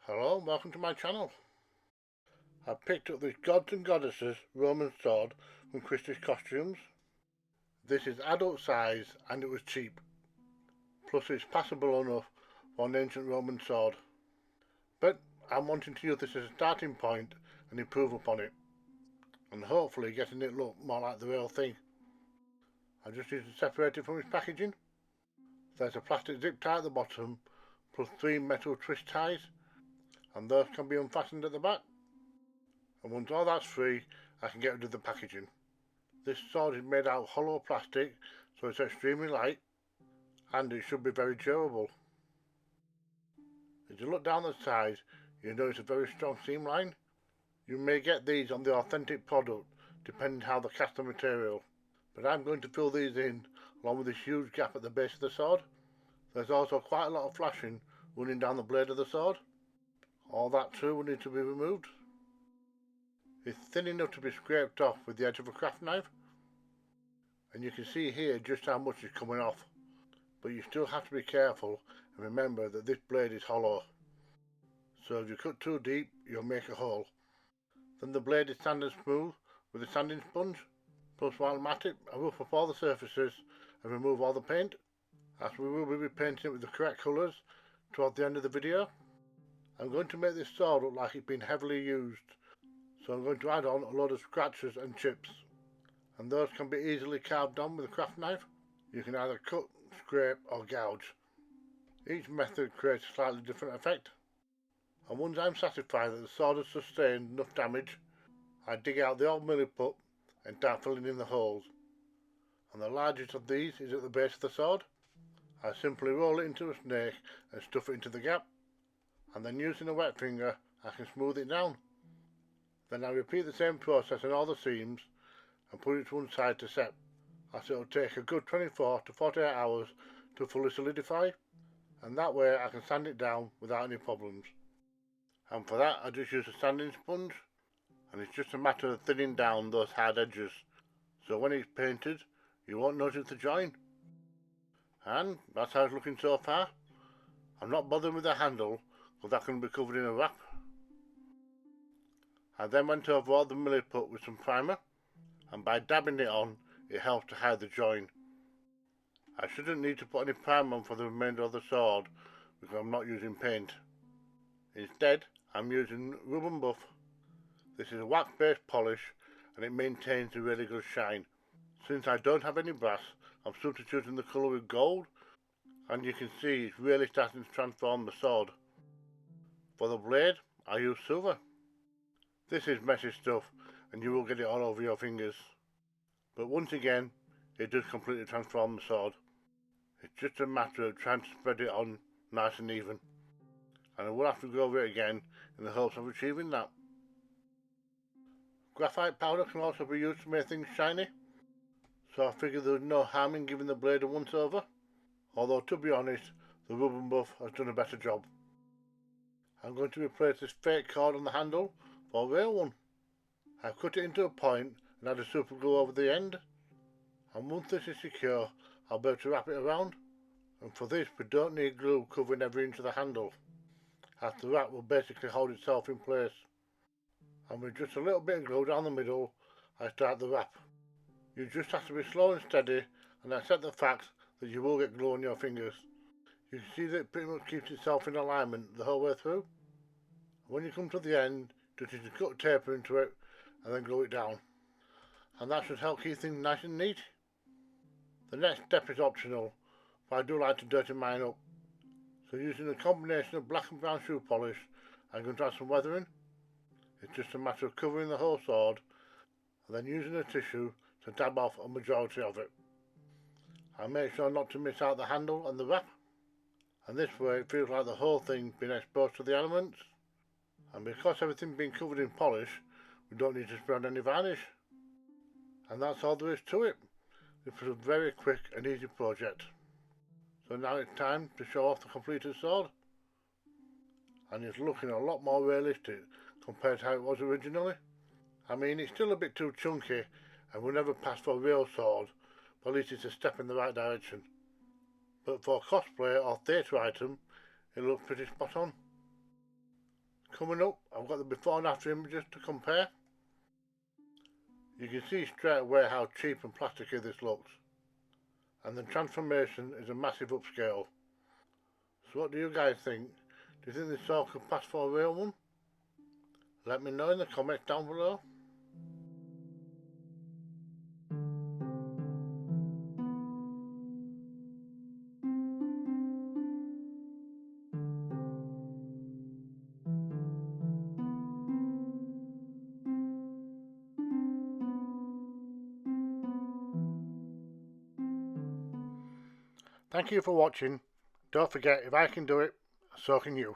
Hello and welcome to my channel. I picked up this Gods and Goddesses Roman sword from Christie's Costumes. This is adult size and it was cheap. Plus it's passable enough for an ancient Roman sword. But I'm wanting to use this as a starting point and improve upon it. And hopefully getting it look more like the real thing. I just need to separate it from its packaging. There's a plastic zip tie at the bottom plus 3 metal twist ties, and those can be unfastened at the back. And once all that's free, I can get rid of the packaging. This sword is made out of hollow plastic, so it's extremely light, and it should be very durable. As you look down the side, you notice a very strong seam line. You may get these on the authentic product, depending how they cast the material. But I'm going to fill these in, along with this huge gap at the base of the sword. There's also quite a lot of flashing running down the blade of the sword. All that too will need to be removed. It's thin enough to be scraped off with the edge of a craft knife, and you can see here just how much is coming off, but you still have to be careful and remember that this blade is hollow, so if you cut too deep you'll make a hole. Then the blade is sanded smooth with a sanding sponge, plus while I'm at it I rough up all the surfaces and remove all the paint, as we will be repainting it with the correct colours towards the end of the video. I'm going to make this sword look like it's been heavily used, so I'm going to add on a load of scratches and chips, and those can be easily carved on with a craft knife. You can either cut, scrape or gouge. Each method creates a slightly different effect, and once I'm satisfied that the sword has sustained enough damage, I dig out the old milliput and start filling in the holes, and the largest of these is at the base of the sword. I simply roll it into a snake and stuff it into the gap, and then using a wet finger I can smooth it down. Then I repeat the same process on all the seams and put it to one side to set, as it will take a good 24 to 48 hours to fully solidify, and that way I can sand it down without any problems. And for that I just use a sanding sponge, and it's just a matter of thinning down those hard edges, so when it's painted you won't notice the join. And that's how it's looking so far. I'm not bothering with the handle because that can be covered in a wrap. I then went over all the milliput with some primer, and by dabbing it on it helps to hide the join. I shouldn't need to put any primer on for the remainder of the sword because I'm not using paint. Instead I'm using Rub and Buff. This is a wax based polish and it maintains a really good shine. Since I don't have any brass, I'm substituting the colour with gold, and you can see it's really starting to transform the sword. For the blade I use silver. This is messy stuff and you will get it all over your fingers, but once again it does completely transform the sword. It's just a matter of trying to spread it on nice and even, and I will have to go over it again in the hopes of achieving that. Graphite powder can also be used to make things shiny, so I figure there's no harm in giving the blade a once over, although to be honest the Rub and Buff has done a better job. I'm going to replace this fake cord on the handle for a real one. I've cut it into a point and add a super glue over the end, and once this is secure I'll be able to wrap it around, and for this we don't need glue covering every inch of the handle, as the wrap will basically hold itself in place. And with just a little bit of glue down the middle I start the wrap. You just have to be slow and steady and accept the fact that you will get glue on your fingers. You can see that it pretty much keeps itself in alignment the whole way through. When you come to the end, just need to cut taper into it and then glue it down, and that should help keep things nice and neat. The next step is optional, but I do like to dirty mine up, so using a combination of black and brown shoe polish I'm going to add some weathering. It's just a matter of covering the whole sword and then using a tissue to dab off a majority of it. I make sure not to miss out the handle and the wrap, and this way it feels like the whole thing's been exposed to the elements, and because everything's been covered in polish we don't need to spray on any varnish. And that's all there is to it. This was a very quick and easy project. So now it's time to show off the completed sword, and it's looking a lot more realistic compared to how it was originally. I mean, it's still a bit too chunky and will never pass for a real sword, but at least it's a step in the right direction. But for cosplay or theatre item it looks pretty spot on. Coming up, I've got the before and after images to compare. You can see straight away how cheap and plasticky this looks, and the transformation is a massive upscale. So what do you guys think? Do you think this all could pass for a real one? Let me know in the comments down below. Thank you for watching. Don't forget, if I can do it, so can you.